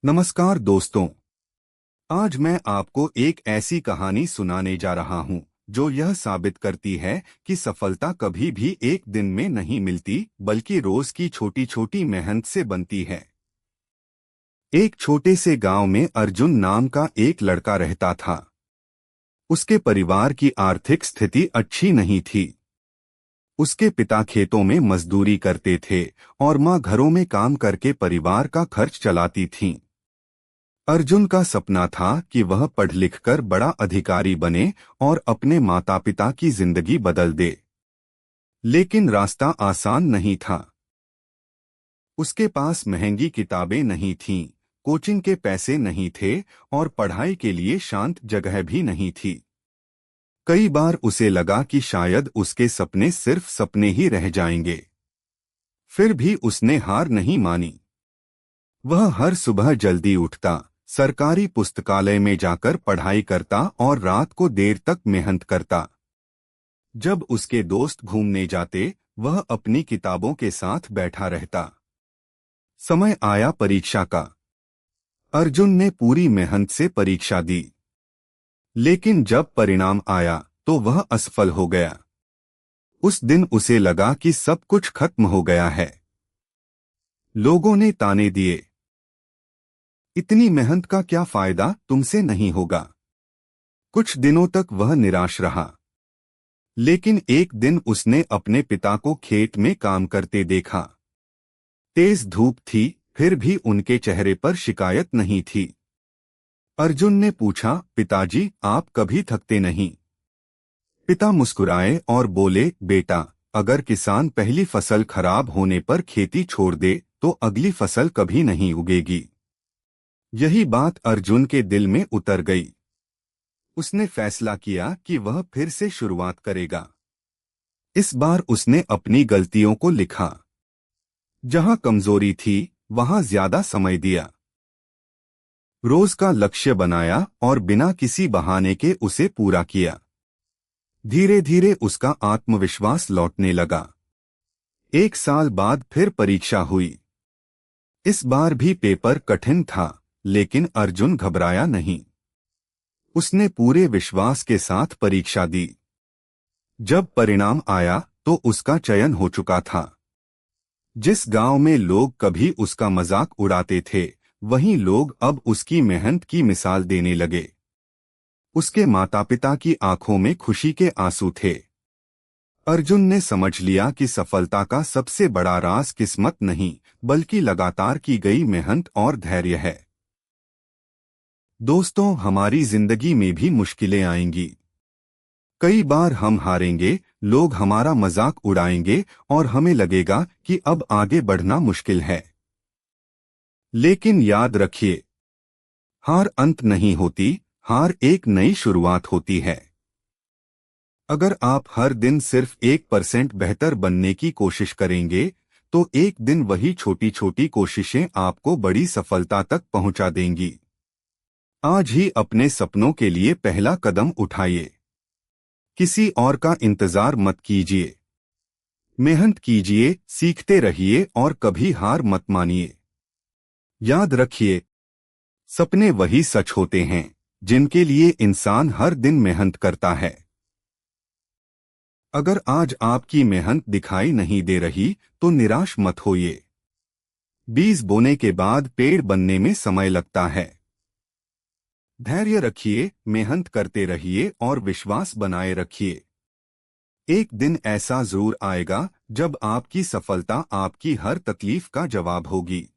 नमस्कार दोस्तों। आज मैं आपको एक ऐसी कहानी सुनाने जा रहा हूं जो यह साबित करती है कि सफलता कभी भी एक दिन में नहीं मिलती, बल्कि रोज की छोटी छोटी मेहनत से बनती है। एक छोटे से गांव में अर्जुन नाम का एक लड़का रहता था। उसके परिवार की आर्थिक स्थिति अच्छी नहीं थी। उसके पिता खेतों में मजदूरी करते थे और माँ घरों में काम करके परिवार का खर्च चलाती थीं। अर्जुन का सपना था कि वह पढ़ लिखकर बड़ा अधिकारी बने और अपने माता पिता की जिंदगी बदल दे। लेकिन रास्ता आसान नहीं था। उसके पास महंगी किताबें नहीं थीं, कोचिंग के पैसे नहीं थे और पढ़ाई के लिए शांत जगह भी नहीं थी। कई बार उसे लगा कि शायद उसके सपने सिर्फ सपने ही रह जाएंगे। फिर भी उसने हार नहीं मानी। वह हर सुबह जल्दी उठता, सरकारी पुस्तकालय में जाकर पढ़ाई करता और रात को देर तक मेहनत करता। जब उसके दोस्त घूमने जाते, वह अपनी किताबों के साथ बैठा रहता। समय आया परीक्षा का। अर्जुन ने पूरी मेहनत से परीक्षा दी, लेकिन जब परिणाम आया तो वह असफल हो गया। उस दिन उसे लगा कि सब कुछ खत्म हो गया है। लोगों ने ताने दिए, इतनी मेहनत का क्या फायदा, तुमसे नहीं होगा। कुछ दिनों तक वह निराश रहा। लेकिन एक दिन उसने अपने पिता को खेत में काम करते देखा। तेज धूप थी, फिर भी उनके चेहरे पर शिकायत नहीं थी। अर्जुन ने पूछा, पिताजी, आप कभी थकते नहीं? पिता मुस्कुराए और बोले, बेटा, अगर किसान पहली फसल खराब होने पर खेती छोड़ दे तो अगली फसल कभी नहीं उगेगी। यही बात अर्जुन के दिल में उतर गई। उसने फैसला किया कि वह फिर से शुरुआत करेगा। इस बार उसने अपनी गलतियों को लिखा। जहां कमजोरी थी वहां ज्यादा समय दिया। रोज का लक्ष्य बनाया और बिना किसी बहाने के उसे पूरा किया। धीरे धीरे उसका आत्मविश्वास लौटने लगा। एक साल बाद फिर परीक्षा हुई। इस बार भी पेपर कठिन था, लेकिन अर्जुन घबराया नहीं। उसने पूरे विश्वास के साथ परीक्षा दी। जब परिणाम आया तो उसका चयन हो चुका था। जिस गांव में लोग कभी उसका मजाक उड़ाते थे, वहीं लोग अब उसकी मेहनत की मिसाल देने लगे। उसके माता पिता की आंखों में खुशी के आंसू थे। अर्जुन ने समझ लिया कि सफलता का सबसे बड़ा राज किस्मत नहीं, बल्कि लगातार की गई मेहनत और धैर्य है। दोस्तों, हमारी जिंदगी में भी मुश्किलें आएंगी। कई बार हम हारेंगे, लोग हमारा मजाक उड़ाएंगे और हमें लगेगा कि अब आगे बढ़ना मुश्किल है। लेकिन याद रखिए, हार अंत नहीं होती, हार एक नई शुरुआत होती है। अगर आप हर दिन सिर्फ 1% बेहतर बनने की कोशिश करेंगे, तो एक दिन वही छोटी छोटी कोशिशें आपको बड़ी सफलता तक पहुंचा देंगी। आज ही अपने सपनों के लिए पहला कदम उठाइए। किसी और का इंतजार मत कीजिए। मेहनत कीजिए, सीखते रहिए और कभी हार मत मानिए। याद रखिए, सपने वही सच होते हैं जिनके लिए इंसान हर दिन मेहनत करता है। अगर आज आपकी मेहनत दिखाई नहीं दे रही तो निराश मत होइए। बीज बोने के बाद पेड़ बनने में समय लगता है। धैर्य रखिए, मेहनत करते रहिए और विश्वास बनाए रखिए। एक दिन ऐसा जरूर आएगा जब आपकी सफलता आपकी हर तकलीफ का जवाब होगी।